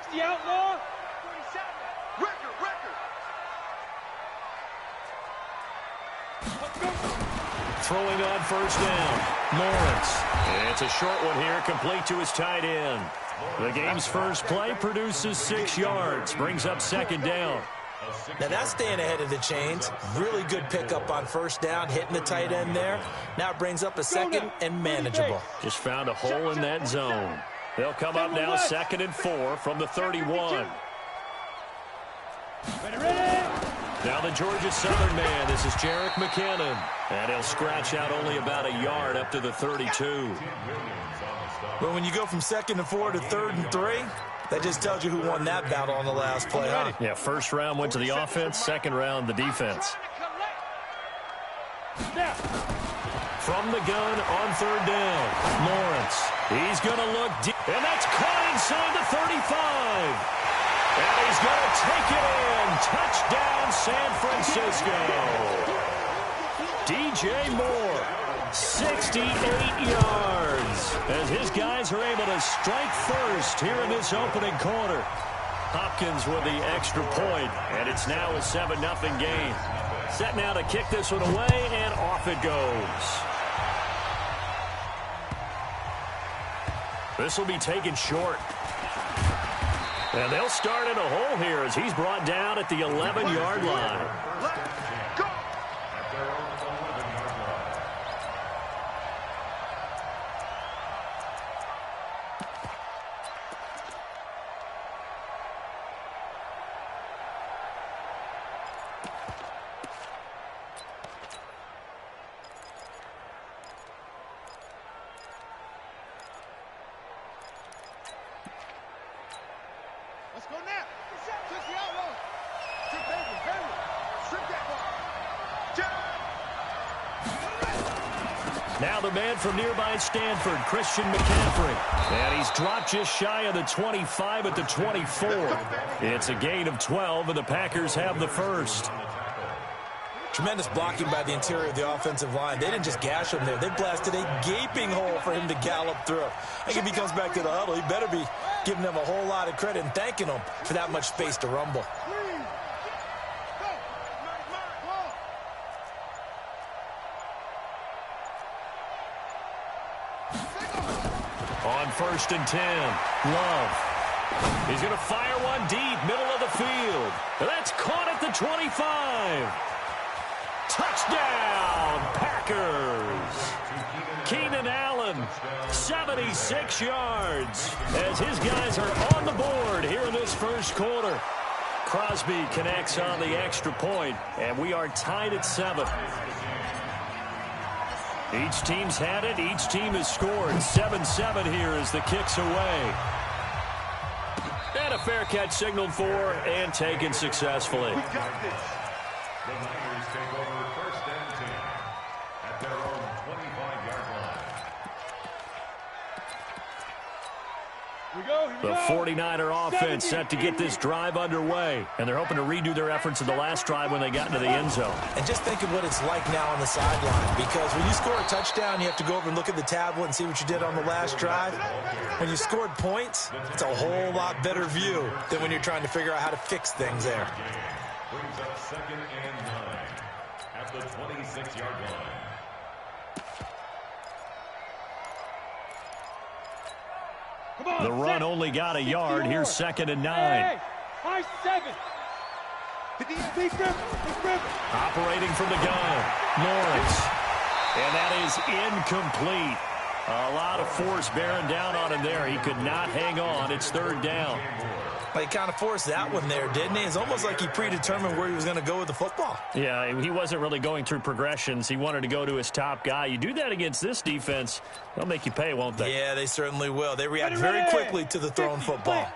60 outlaw. Throwing on first down, Lawrence. It's a short one here, complete to his tight end. The game's first play produces 6 yards, brings up second down. Now that's staying ahead of the chains. Really good pickup on first down, hitting the tight end there. Now it brings up a second and manageable. Just found a hole in that zone. They'll come up now 2nd and 4 from the 31. Now the Georgia Southern man, this is Jarek McKinnon. And he'll scratch out only about a yard up to the 32. But when you go from 2nd and 4 to 3rd and 3, that just tells you who won that battle on the last play, huh? Yeah, first round went to the offense, second round the defense. From the gun on 3rd down, Lawrence. He's going to look deep, and that's caught inside the 35. And he's going to take it in. Touchdown, San Francisco. DJ Moore, 68 yards, as his guys are able to strike first here in this opening quarter. Hopkins with the extra point, and it's now a 7-0 game. Set now to kick this one away, and off it goes. This will be taken short. And they'll start in a hole here as he's brought down at the 11-yard line. Now the man from nearby Stanford, Christian McCaffrey. And he's dropped just shy of the 25 at the 24. It's a gain of 12, and the Packers have the first. Tremendous blocking by the interior of the offensive line. They didn't just gash him there. They blasted a gaping hole for him to gallop through. I think if he comes back to the huddle, he better be giving them a whole lot of credit and thanking them for that much space to rumble. On 1st and 10, Love. He's going to fire one deep, middle of the field. That's caught at the 25. Touchdown, Packers. Keenan Allen, 76 yards, as his guys are on the board here in this first quarter. Crosby connects on the extra point, and we are tied at 7. Each team's had it. Each team has scored. 7-7 here as the kick's away. And a fair catch signaled for and taken successfully. We got this. The Niners take over 1st and 10 at their own 25-yard line. The 49er offense set to get this drive underway, and they're hoping to redo their efforts in the last drive when they got into the end zone. And just think of what it's like now on the sideline, because when you score a touchdown, you have to go over and look at the tablet and see what you did on the last drive. When you scored points, it's a whole lot better view than when you're trying to figure out how to fix things there. Brings up 2nd and 9 at the 26-yard line. The run only got a yard. Here's 2nd and 9. High 7. Operating from the gun, Lawrence. And that is incomplete. A lot of force bearing down on him there. He could not hang on. It's 3rd down. Well, he kind of forced that one there, didn't he? It's almost like he predetermined where he was going to go with the football. Yeah, he wasn't really going through progressions. He wanted to go to his top guy. You do that against this defense, they'll make you pay, won't they? Yeah, they certainly will. They react very quickly to the thrown football.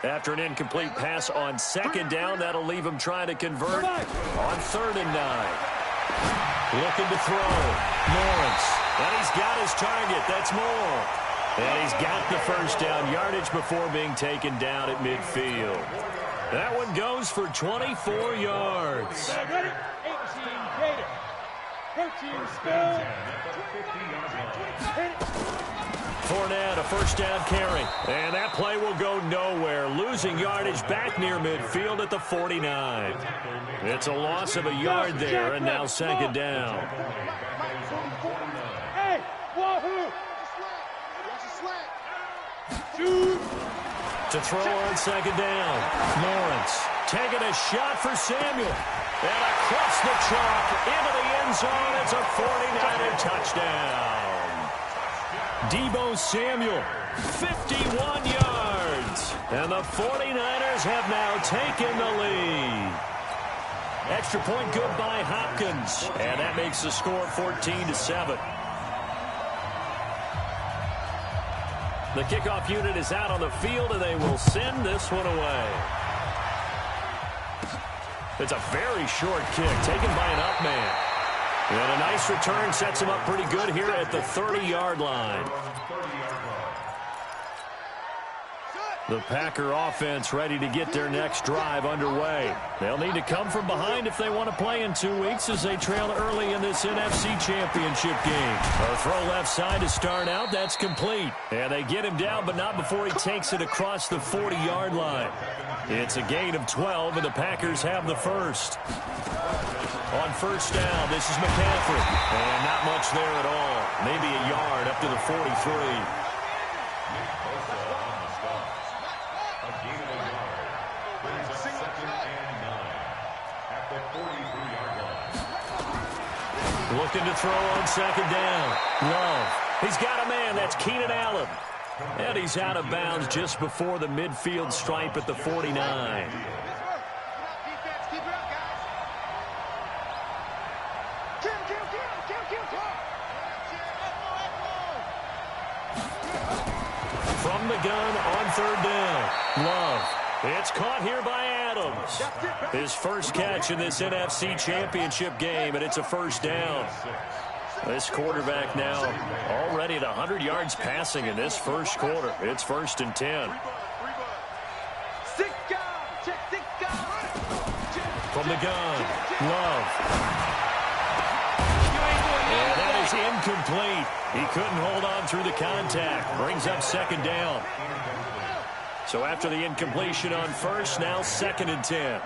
After an incomplete pass on 2nd down, that'll leave him trying to convert on 3rd and 9. Looking to throw. Lawrence. And he's got his target. That's Moore. And he's got the first down yardage before being taken down at midfield. That one goes for 24 yards. 18 Gator. 13 Skull. Fournette, a first down carry. And that play will go nowhere, losing yardage back near midfield at the 49. It's a loss of a yard there, and now second down. Hey, wahoo! Shoot! To throw on second down, Lawrence taking a shot for Samuel. And across the chalk into the end zone. It's a 49er touchdown. Deebo Samuel, 51 yards. And the 49ers have now taken the lead. Extra point good by Hopkins. And that makes the score 14-7. The kickoff unit is out on the field, and they will send this one away. It's a very short kick taken by an up man. And a nice return sets him up pretty good here at the 30-yard line. The Packer offense ready to get their next drive underway. They'll need to come from behind if they want to play in 2 weeks as they trail early in this NFC Championship game. A throw left side to start out. That's complete. And they get him down, but not before he takes it across the 40-yard line. It's a gain of 12, and the Packers have the first. On first down, this is McCaffrey. And not much there at all. Maybe a yard up to the 43. Looking to throw on second down. Love. He's got a man. That's Keenan Allen. And he's out of bounds just before the midfield stripe at the 49. From the gun on third down. Love. It's caught here by Adams. His first catch in this NFC Championship game, and it's a first down. This quarterback now already at 100 yards passing in this first quarter. It's 1st and 10. From the gun, Love. And that is incomplete. He couldn't hold on through the contact. Brings up second down. So after the incompletion on first, now 2nd and 10.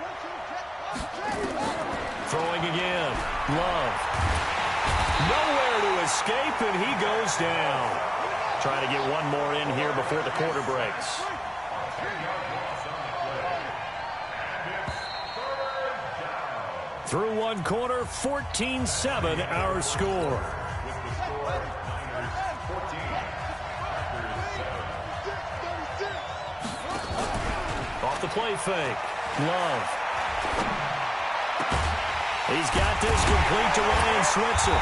Throwing again. Love. Nowhere to escape, and he goes down. Trying to get one more in here before the quarter breaks. Through one quarter, 14-7 our score. Off the play fake. Love. He's got this complete to Ryan Switzer.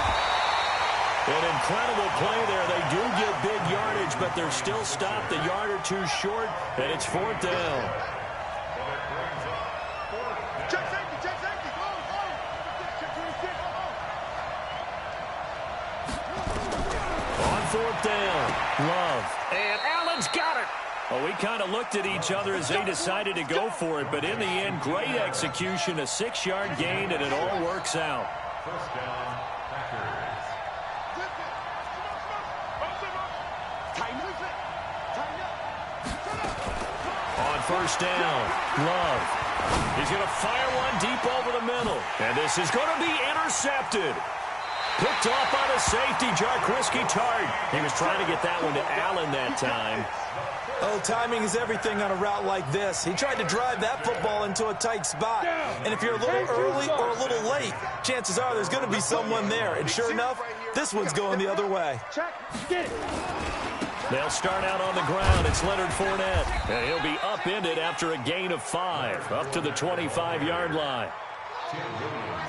An incredible play there. They do get big yardage, but they're still stopped a yard or two short, and it's 4th down. On 4th down, Love. And Allen's got it. Well, we kind of looked at each other as they decided to go for it, but in the end, great execution, a 6-yard gain, and it all works out. First down, Packers. On first down, Love. He's going to fire one deep over the middle, and this is going to be intercepted. Picked off by the safety, Jarquiski Tart. He was trying to get that one to Allen that time. Oh, timing is everything on a route like this. He tried to drive that football into a tight spot. And if you're a little early or a little late, chances are there's going to be someone there. And sure enough, this one's going the other way. They'll start out on the ground. It's Leonard Fournette. And he'll be upended after a gain of 5, up to the 25-yard line.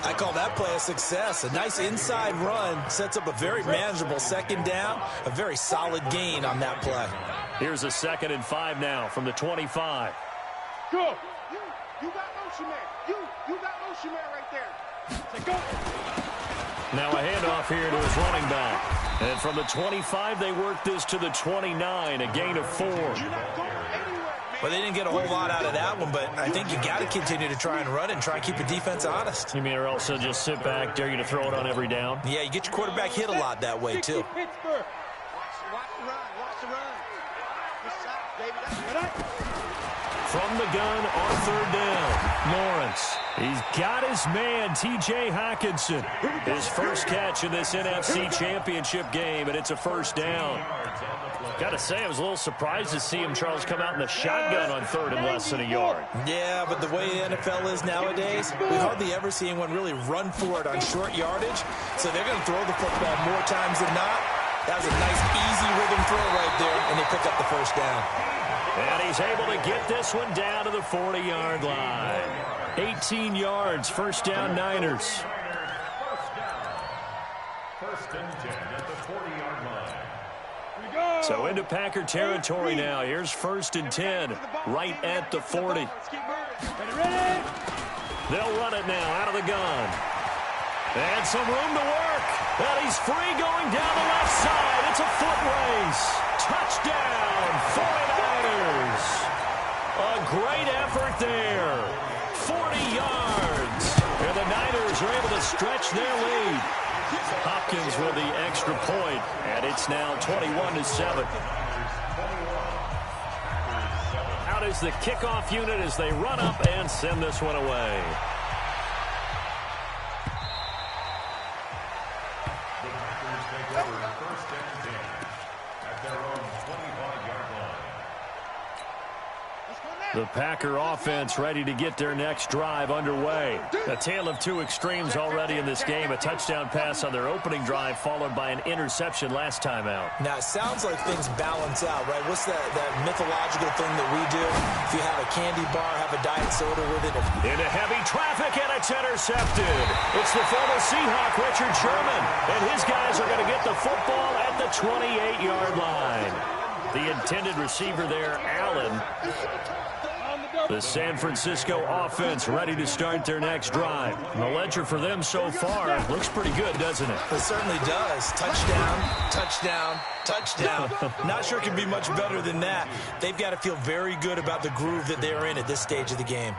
I call that play a success. A nice inside run sets up a very manageable second down, a very solid gain on that play. Here's a 2nd and 5 now from the 25. Go. You got motion man. You got motion man right there. Say go. Now a handoff here to his running back. And from the 25, they work this to the 29, a gain of 4. Well, they didn't get a whole lot out of that one, but I think you got to continue to try and run it and try and keep the defense honest. You mean or also just sit back, dare you to throw it on every down? Yeah, you get your quarterback hit a lot that way, too. Watch the run. Watch the run. Good shot, baby. From the gun on third down, Lawrence. He's got his man, T.J. Hawkinson. His first catch in this NFC Championship game, and it's a first down. Got to say, I was a little surprised to see him, Charles, come out in the shotgun on third and less than a yard. Yeah, but the way the NFL is nowadays, we hardly ever see anyone really run for it on short yardage. So they're going to throw the football more times than not. That was a nice, easy rhythm throw right there, and they pick up the first down. And he's able to get this one down to the 40-yard line. 18 yards, first down, Niners. First and 10 at the 40-yard line. So into Packer territory now. Here's first and 10, right at the 40. They'll run it now out of the gun. And some room to work. And he's free going down the left side. It's a foot race. Touchdown, 49ers. A great effort there. 40 yards. And the Niners are able to stretch their lead. Hopkins with the extra point, and it's now 21-7. Out is the kickoff unit as they run up and send this one away. The Packers take over first and 10 at their own 25-yard line. The Packer offense ready to get their next drive underway. A tale of two extremes already in this game. A touchdown pass on their opening drive followed by an interception last time out. Now, it sounds like things balance out, right? What's that mythological thing that we do? If you have a candy bar, have a diet soda with it. Into heavy traffic, and it's intercepted. It's the former Seahawk, Richard Sherman. And his guys are going to get the football at the 28-yard line. The intended receiver there, Allen. The San Francisco offense ready to start their next drive. The ledger for them so far looks pretty good, doesn't it? It certainly does. Touchdown, touchdown, touchdown. Not sure it can be much better than that. They've got to feel very good about the groove that they're in at this stage of the game.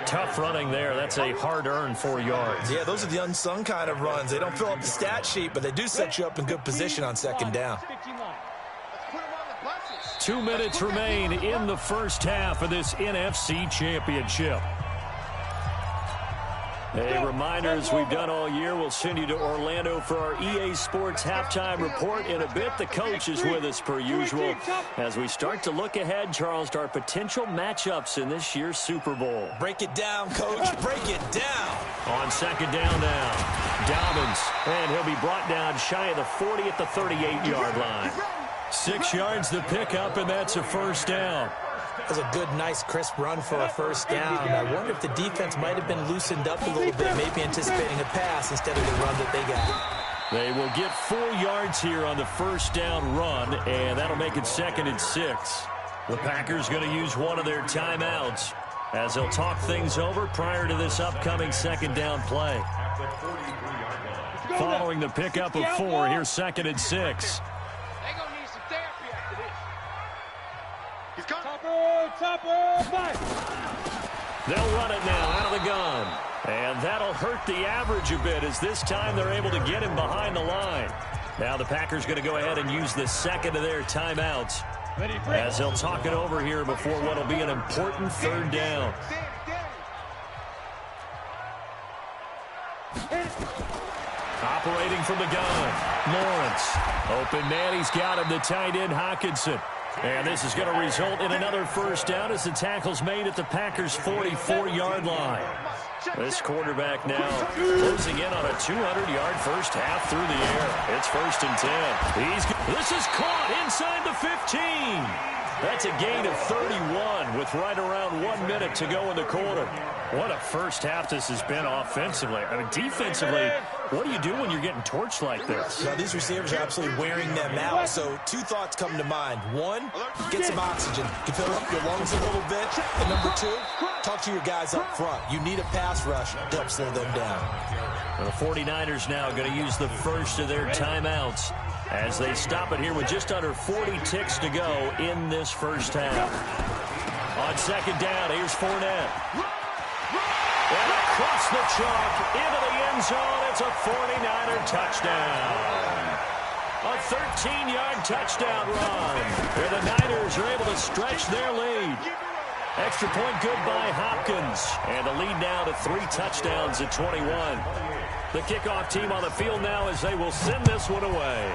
Tough running there. That's a hard-earned 4 yards. Yeah, those are the unsung kind of runs. They don't fill up the stat sheet, but they do set you up in good position on second down. 2 minutes remain in the first half of this NFC Championship. A reminder, as we've done all year, we'll send you to Orlando for our EA Sports halftime report in a bit. The coach is with us per usual as we start to look ahead, Charles, to our potential matchups in this year's Super Bowl. Break it down, Coach. Break it down. On second down now, Dobbins, and he'll be brought down shy of the 40 at the 38-yard line. 6 yards the pickup, and that's a first down. That was a good, nice, crisp run for a first down. I wonder if the defense might have been loosened up a little bit, maybe anticipating a pass instead of the run that they got. They will get 4 yards here on the first down run, and that'll make it 2nd and 6. The Packers going to use one of their timeouts as they'll talk things over prior to this upcoming second down play. Following the pickup of 4, here's 2nd and 6. They'll run it now out of the gun. And that'll hurt the average a bit as this time they're able to get him behind the line. Now the Packers going to go ahead and use the second of their timeouts as they'll talk it over here before what will be an important third down. Operating from the gun, Lawrence. Open man, he's got him, the tight end Hawkinson. And this is going to result in another first down as the tackle's made at the Packers' 44-yard line. This quarterback now closing in on a 200-yard first half through the air. It's 1st and 10. This is caught inside the 15. That's a gain of 31 with right around 1 minute to go in the quarter. What a first half this has been offensively. I mean, defensively, what do you do when you're getting torched like this? Now, these receivers are absolutely wearing them out. So 2 thoughts come to mind. 1, get some oxygen. You fill up your lungs a little bit. And number 2, talk to your guys up front. You need a pass rush to help slow them down. Well, the 49ers now going to use the first of their timeouts as they stop it here with just under 40 ticks to go in this first half. On second down, here's Fournette. And across the chalk into the end zone, it's a 49er touchdown. A 13-yard touchdown run, where the Niners are able to stretch their lead. Extra point good by Hopkins, and the lead now to 3 touchdowns at 21. The kickoff team on the field now as they will send this one away.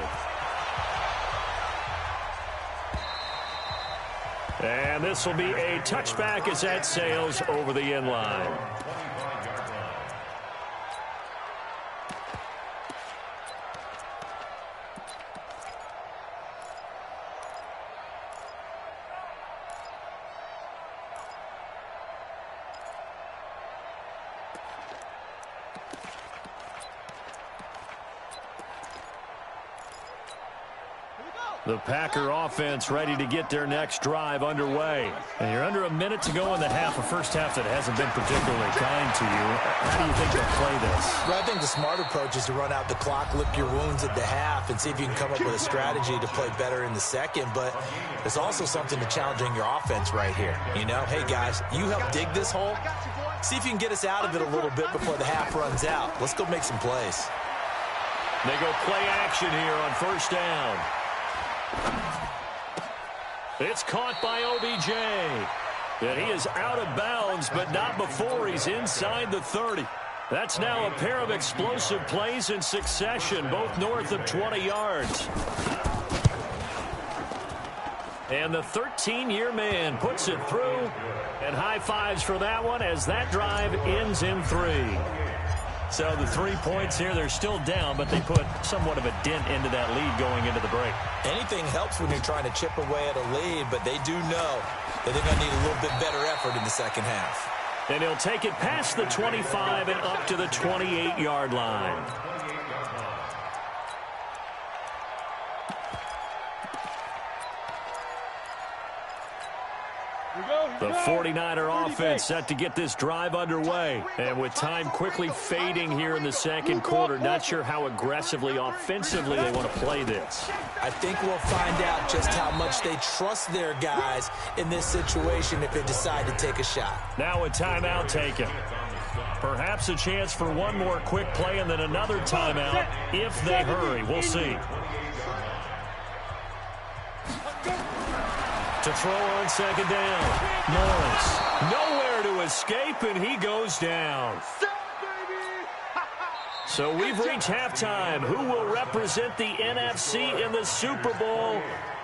And this will be a touchback as that sails over the end line. The Packer offense ready to get their next drive underway. And you're under a minute to go in the half, a first half that hasn't been particularly kind to you. How do you think they'll play this? Well, I think the smart approach is to run out the clock, lick your wounds at the half, and see if you can come up with a strategy to play better in the second. But there's also something to challenging your offense right here. You know, hey, guys, you help dig this hole. See if you can get us out of it a little bit before the half runs out. Let's go make some plays. They go play action here on first down. It's caught by OBJ. And he is out of bounds, but not before he's inside the 30. That's now a pair of explosive plays in succession, both north of 20 yards. And the 13-year man puts it through. And high fives for that one as that drive ends in 3. So the 3 points here, they're still down, but they put somewhat of a dent into that lead going into the break. Anything helps when you're trying to chip away at a lead, but they do know that they're going to need a little bit better effort in the second half. And he'll take it past the 25 and up to the 28-yard line. The 49er offense set to get this drive underway. And with time quickly fading here in the second quarter, not sure how aggressively, offensively they want to play this. I think we'll find out just how much they trust their guys in this situation if they decide to take a shot. Now a timeout taken. Perhaps a chance for one more quick play and then another timeout if they hurry. We'll see. To throw on second down. Morris, nowhere to escape, and he goes down. So we've reached halftime. Who will represent the NFC in the Super Bowl?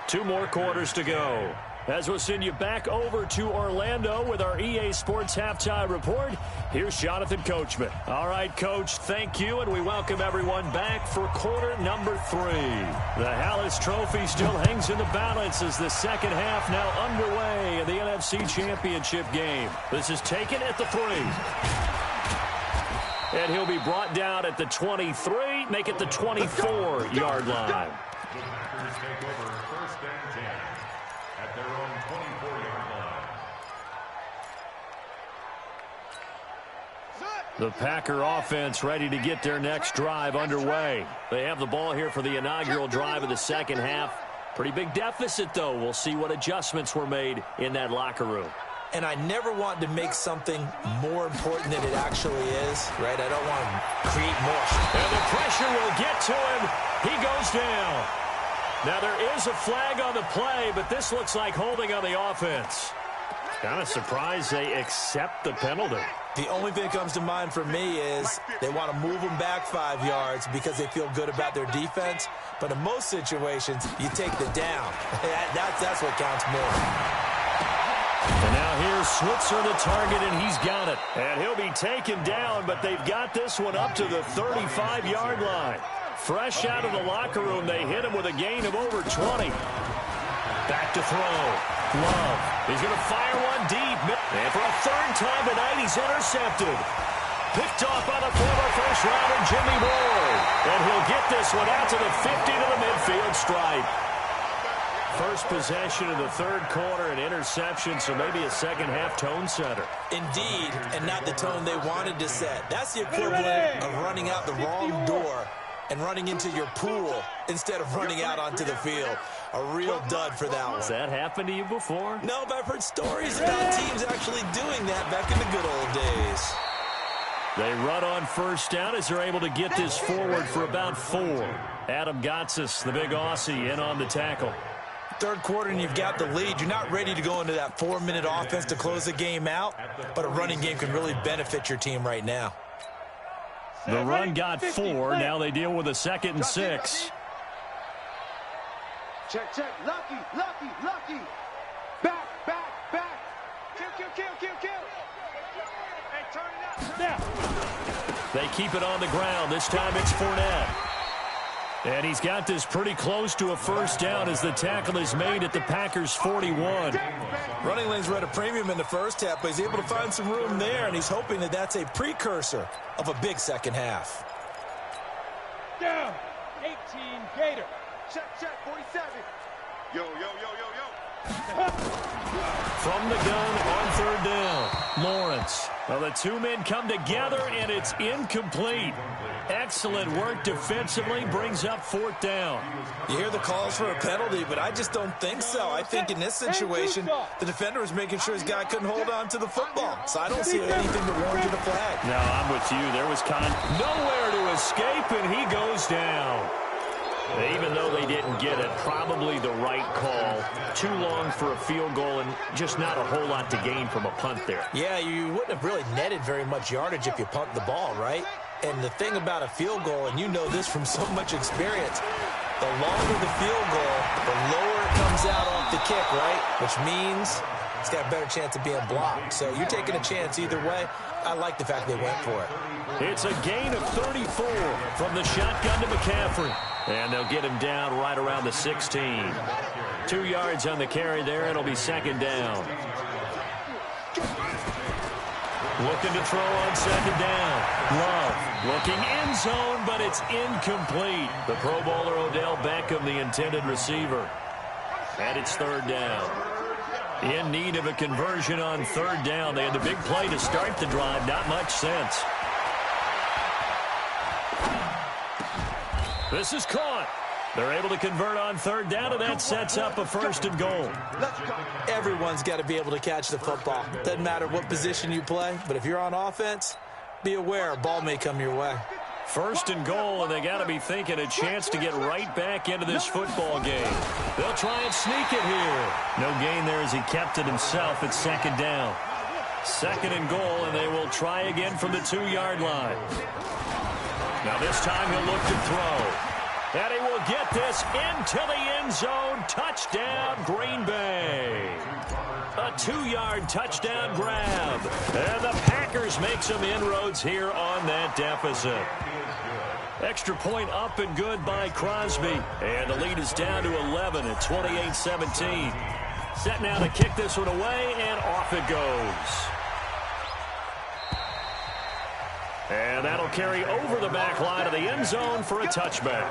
2 more quarters to go. As we'll send you back over to Orlando with our EA Sports Halftime Report, here's Jonathan Coachman. All right, Coach, thank you, and we welcome everyone back for quarter number 3. The Hallis Trophy still hangs in the balance as the second half now underway in the NFC Championship game. This is taken at the 3. And he'll be brought down at the 23, make it the 24-yard line. The Packers take over first and 10 at their own 24-yard line. The Packer offense ready to get their next drive underway. They have the ball here for the inaugural drive of the second half. Pretty big deficit, though. We'll see what adjustments were made in that locker room. And I never want to make something more important than it actually is, right? I don't want to create more. And the pressure will get to him. He goes down. Now, there is a flag on the play, but this looks like holding on the offense. Kind of surprised they accept the penalty. The only thing that comes to mind for me is they want to move them back 5 yards because they feel good about their defense. But in most situations, you take the down. That's what counts more. And now here's Switzer, the target, and he's got it. And he'll be taken down, but they've got this one up to the 35-yard line. Fresh out of the locker room, they hit him with a gain of over 20. Back to throw. Love. He's going to fire one deep. And for a third time tonight, he's intercepted. Picked off by the former first-rounder Jimmy Ward. And he'll get this one out to the 50 to the midfield stripe. First possession of the third quarter, an interception, so maybe a second-half tone setter. Indeed, and not the tone they wanted to set. That's the equivalent of running out the wrong door and running into your pool instead of running out onto the field. A real dud for that one. Has that happened to you before? No, but I've heard stories about teams actually doing that back in the good old days. They run on first down as they're able to get this forward for about 4. Adam Gotsis, the big Aussie, in on the tackle. Third quarter and you've got the lead. You're not ready to go into that 4-minute offense to close the game out, but a running game can really benefit your team right now. The run got 4. Now they deal with a 2nd and 6. Check, check. Lucky, lucky, lucky. Back, back, back. Kill, kill, kill, kill, kill. Hey, turn it up. Now. They keep it on the ground. This time it's Fournette. And he's got this pretty close to a first down as the tackle is made at the Packers' 41. Running lanes were at a premium in the first half, but he's able to find some room there, and he's hoping that that's a precursor of a big second half. Down, 18 Gator. Check, check, 47. Yo, yo, yo, yo, yo. From the gun on third down, Lawrence. Well, the two men come together, and it's incomplete. Excellent work defensively, brings up 4th down. You hear the calls for a penalty, but I just don't think so. I think in this situation, the defender was making sure his guy couldn't hold on to the football. So I don't see anything to warrant a flag. No, I'm with you. There was nowhere to escape, and he goes down. Even though they didn't get it, probably the right call. Too long for a field goal and just not a whole lot to gain from a punt there. Yeah, you wouldn't have really netted very much yardage if you pumped the ball, right? And the thing about a field goal, and you know this from so much experience, the longer the field goal, the lower it comes out off the kick, right? Which means it's got a better chance of being blocked. So you're taking a chance either way. I like the fact they went for it. It's a gain of 34 from the shotgun to McCaffrey. And they'll get him down right around the 16. 2 yards on the carry there. It'll be 2nd down. Looking to throw on 2nd down. Love looking end zone, but it's incomplete. The Pro Bowler Odell Beckham, the intended receiver. And it's 3rd down. In need of a conversion on 3rd down. They had the big play to start the drive. Not much sense. This is caught. They're able to convert on 3rd down, and that sets up a 1st and goal. Everyone's got to be able to catch the football. Doesn't matter what position you play, but if you're on offense, be aware a ball may come your way. 1st and goal, and they got to be thinking a chance to get right back into this football game. They'll try and sneak it here. No gain there as he kept it himself at 2nd down. 2nd and goal, and they will try again from the 2-yard line. Now this time he'll look to throw. And he will get this into the end zone. Touchdown, Green Bay. A 2-yard touchdown grab. And the Packers make some inroads here on that deficit. Extra point up and good by Crosby. And the lead is down to 11 at 28-17. Set now to kick this one away, and off it goes. And that'll carry over the back line of the end zone for a touchback.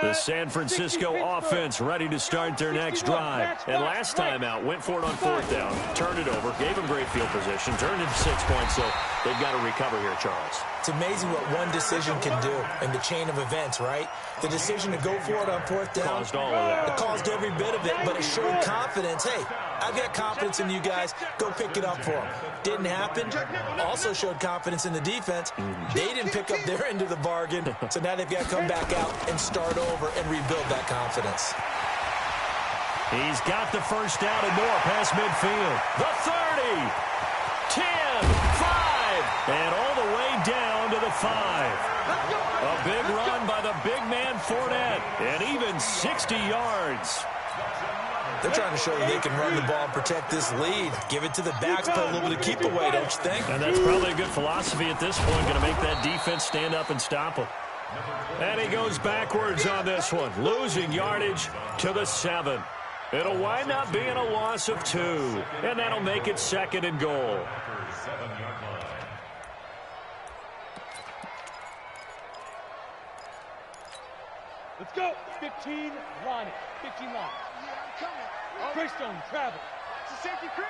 The San Francisco offense ready to start their next drive. And last time out, went for it on 4th down, turned it over, gave them great field position, turned it to 6 points, so they've got to recover here, Charles. It's amazing what one decision can do in the chain of events, right? The decision to go for it on 4th down. Caused all of that. It caused every bit of it, but it showed confidence. Hey, I've got confidence in you guys. Go pick it up for them. Didn't happen. Also showed confidence in the defense. They didn't pick up their end of the bargain, so now they've got to come back out and start over and rebuild that confidence. He's got the first down and more past midfield. The 30, 10, 5, and all the way down to the 5. A big run by the big man Fournette, and even 60 yards. They're trying to show that they can run the ball and protect this lead. Give it to the backs, put a little bit of keep away, don't you think? And that's probably a good philosophy at this point, going to make that defense stand up and stop him. And he goes backwards on this one, losing yardage to the 7. It'll wind up being a loss of 2, and that'll make it 2nd and goal. Let's go. 15 line it. 15 line. Yeah, I'm coming. Greystone, travel. It's a safety creek.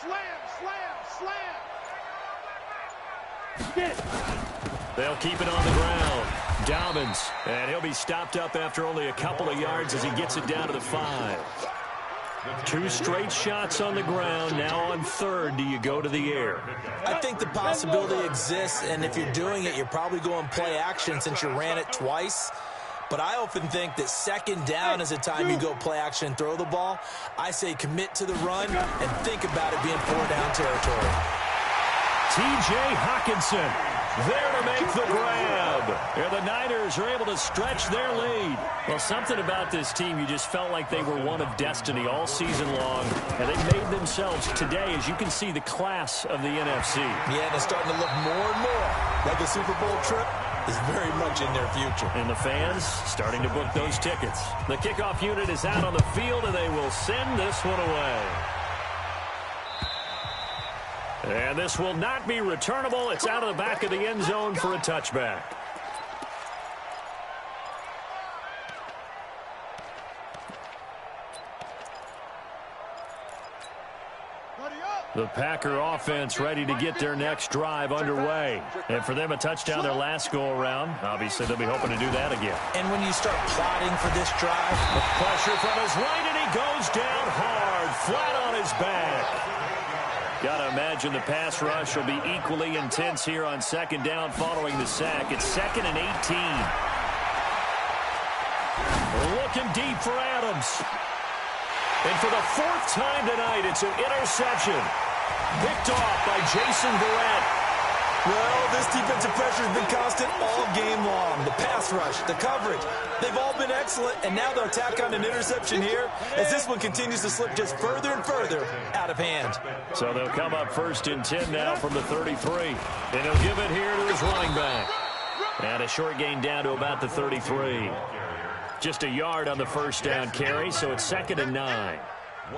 Slam, slam, slam. Get it. They'll keep it on the ground. Dobbins, and he'll be stopped up after only a couple of yards as he gets it down to the 5. 2 straight shots on the ground. Now on third, do you go to the air? I think the possibility exists, and if you're doing it, you're probably going play action since you ran it twice. But I often think that second down is a time you go play action and throw the ball. I say commit to the run and think about it being 4-down territory. T.J. Hawkinson there to make the grab. And the Niners are able to stretch their lead. Well, something about this team, you just felt like they were one of destiny all season long. And they made themselves today, as you can see, the class of the NFC. Yeah, and it's starting to look more and more like a Super Bowl trip is very much in their future. And the fans starting to book those tickets. The kickoff unit is out on the field, and they will send this one away. And this will not be returnable. It's out of the back of the end zone for a touchback. The Packer offense ready to get their next drive underway. And for them, a touchdown their last go-around. Obviously, they'll be hoping to do that again. And when you start plotting for this drive, pressure from his right, and he goes down hard, flat on his back. Got to imagine the pass rush will be equally intense here on second down following the sack. It's 2nd and 18. Looking deep for Adams. And for the 4th time tonight, it's an interception. Picked off by Jason Verrett. Well, this defensive pressure has been constant all game long. The pass rush, the coverage, they've all been excellent, and now they'll tack on an interception here as this one continues to slip just further and further out of hand. So they'll come up 1st and 10 now from the 33. And he'll give it here to his running back. And a short gain down to about the 33. Just a yard on the first down carry, so it's 2nd and 9.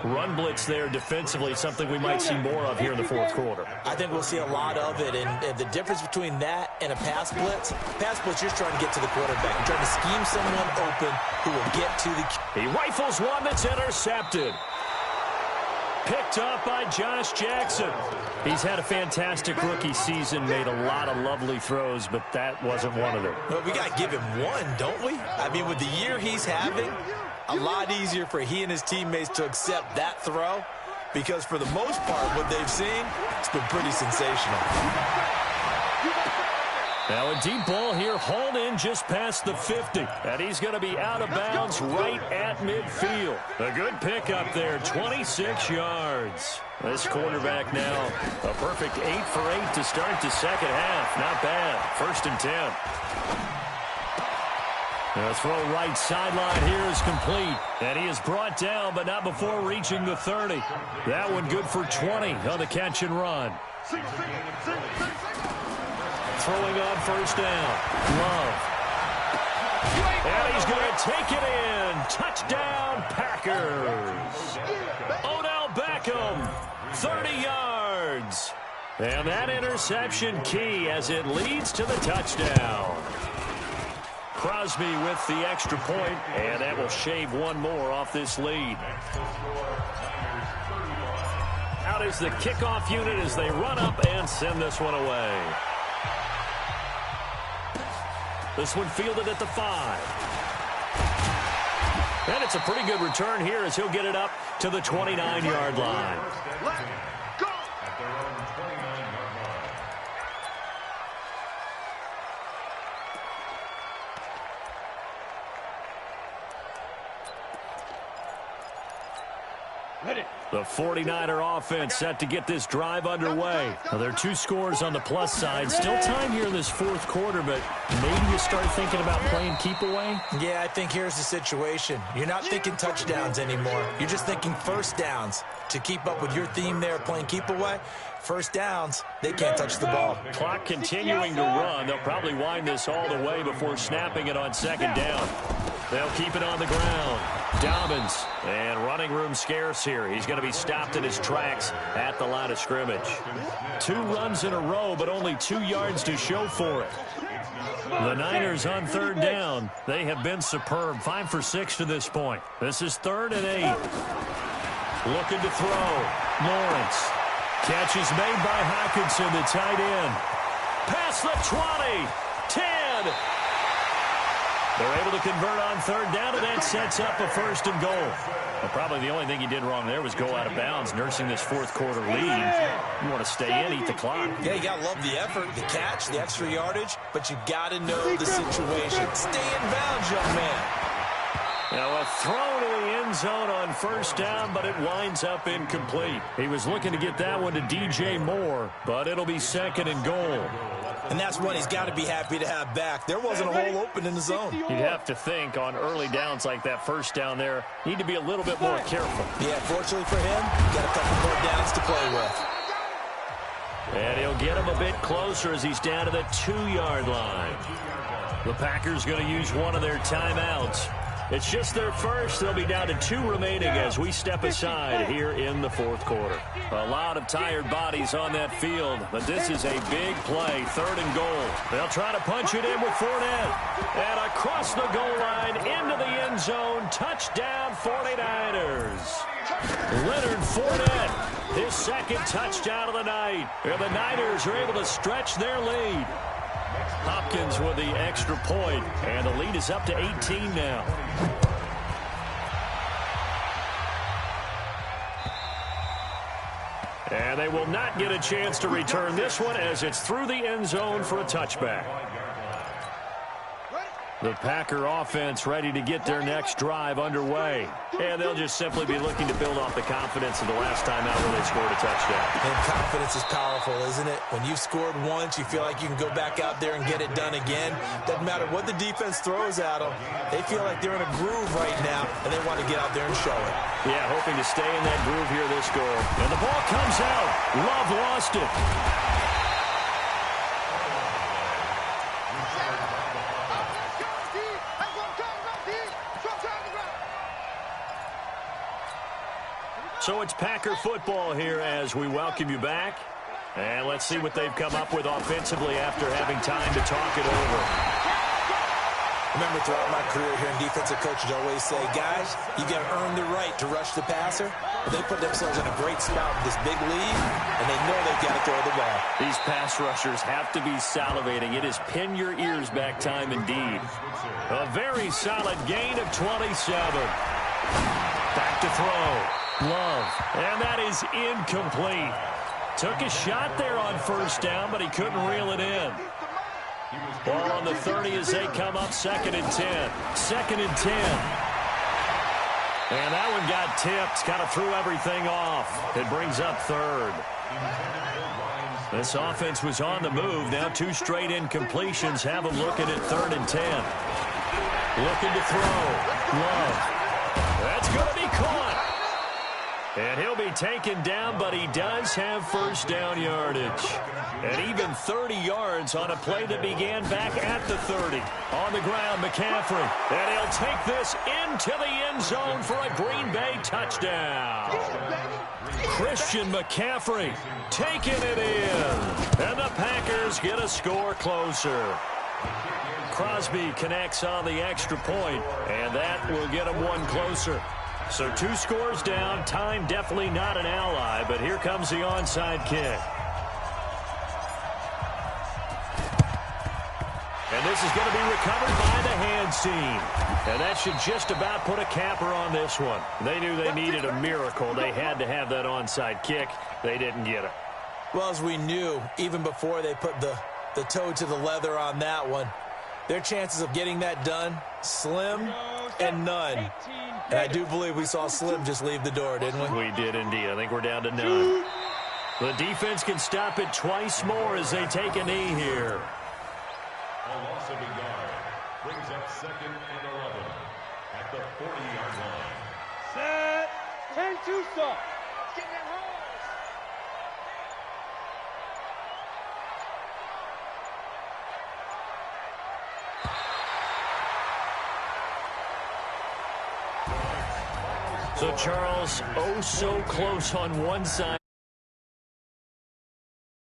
Run blitz there defensively, something we might see more of here in the fourth quarter. I think we'll see a lot of it, and the difference between that and a pass blitz, you're just trying to get to the quarterback. You're trying to scheme someone open who will get to the... He rifles one that's intercepted. Picked up by Josh Jackson. He's had a fantastic rookie season, made a lot of lovely throws, but that wasn't one of them. Well, we got to give him one, don't we? I mean, with the year he's having, a lot easier for he and his teammates to accept that throw because for the most part, what they've seen, it's been pretty sensational. Now a deep ball here, hauled in just past the 50. And he's going to be out of bounds right at midfield. A good pickup there, 26 yards. This quarterback now, a perfect 8 for 8 to start the second half. Not bad. 1st and 10. The throw right sideline here is complete. And he is brought down, but not before reaching the 30. That one good for 20 on the catch and run. Throwing on 1st down. Love. And he's going to take it in. Touchdown, Packers. Odell Beckham, 30 yards. And that interception key as it leads to the touchdown. Crosby with the extra point, and that will shave one more off this lead. Out is the kickoff unit as they run up and send this one away. This one fielded at the 5. And it's a pretty good return here as he'll get it up to the 29-yard line. The 49er offense set to get this drive underway. Now, there are 2 scores on the plus side. Still time here in this fourth quarter, but maybe you start thinking about playing keep away? Yeah, I think here's the situation. You're not thinking touchdowns anymore. You're just thinking first downs. To keep up with your theme there, playing keep away, first downs, they can't touch the ball. Clock continuing to run. They'll probably wind this all the way before snapping it on second down. They'll keep it on the ground. Dobbins, and running room scarce here. He's going to be stopped in his tracks at the line of scrimmage. 2 runs in a row, but only 2 yards to show for it. The Niners on 3rd down. They have been superb. 5 for 6 to this point. This is 3rd and 8. Looking to throw. Lawrence. Catch is made by Hawkinson, the tight end. Past the 20. 10. They're able to convert on third down, and that sets up a 1st and goal. Well, probably the only thing he did wrong there was go out of bounds, nursing this fourth quarter lead. You want to stay in, eat the clock. Yeah, you got to love the effort, the catch, the extra yardage, but you got to know the situation. Stay in bounds, young man. Now a throw to the end zone on 1st down, but it winds up incomplete. He was looking to get that one to DJ Moore, but it'll be 2nd and goal. And that's one he's got to be happy to have back. There wasn't a hole open in the zone. You'd have to think on early downs like that 1st down there, need to be a little bit more careful. Yeah, fortunately for him, got a couple more downs to play with. And he'll get him a bit closer as he's down to the 2-yard line. The Packers going to use one of their timeouts. It's just their first. They'll be down to 2 remaining as we step aside here in the 4th quarter. A lot of tired bodies on that field, but this is a big play, 3rd and goal. They'll try to punch it in with Fournette. And across the goal line, into the end zone, touchdown 49ers. Leonard Fournette, his 2nd touchdown of the night. And the Niners are able to stretch their lead. Hopkins with the extra point, and the lead is up to 18 now. And they will not get a chance to return this one as it's through the end zone for a touchback. The Packer offense ready to get their next drive underway. And they'll just simply be looking to build off the confidence of the last time out where they scored a touchdown. And confidence is powerful, isn't it? When you've scored once, you feel like you can go back out there and get it done again. Doesn't matter what the defense throws at them. They feel like they're in a groove right now, and they want to get out there and show it. Yeah, hoping to stay in that groove here this goal. And the ball comes out. Love lost it. So it's Packer football here as we welcome you back. And let's see what they've come up with offensively after having time to talk it over. Remember, throughout my career here in defensive coaches always say, guys, you got to earn the right to rush the passer. But they put themselves in a great spot with this big lead, and they know they've got to throw the ball. These pass rushers have to be salivating. It is pin your ears back time indeed. A very solid gain of 27. Back to throw. Love, and that is incomplete. Took a shot there on 1st down, but he couldn't reel it in. Ball on the 30 as they come up 2nd and 10. 2nd and 10. And that one got tipped, kind of threw everything off. It brings up 3rd. This offense was on the move. Now 2 straight incompletions have them looking at 3rd and 10. Looking to throw. Love. That's going to be caught. And he'll be taken down, but he does have 1st down yardage. And even 30 yards on a play that began back at the 30. On the ground, McCaffrey. And he'll take this into the end zone for a Green Bay touchdown. Christian McCaffrey taking it in. And the Packers get a score closer. Crosby connects on the extra point, and that will get them one closer. So 2 scores down. Time definitely not an ally, but here comes the onside kick. And this is going to be recovered by the hands team. And that should just about put a capper on this one. They knew they needed a miracle. They had to have that onside kick. They didn't get it. Well, as we knew, even before they put the toe to the leather on that one, their chances of getting that done, slim and none. And I do believe we saw Slim just leave the door, didn't we? We did indeed. I think we're down to none. The defense can stop it twice more as they take a knee here. A loss of a yard brings up 2nd and 11 at the 40-yard line. Set. 10-2 stop. So, Charles, oh so close on one side.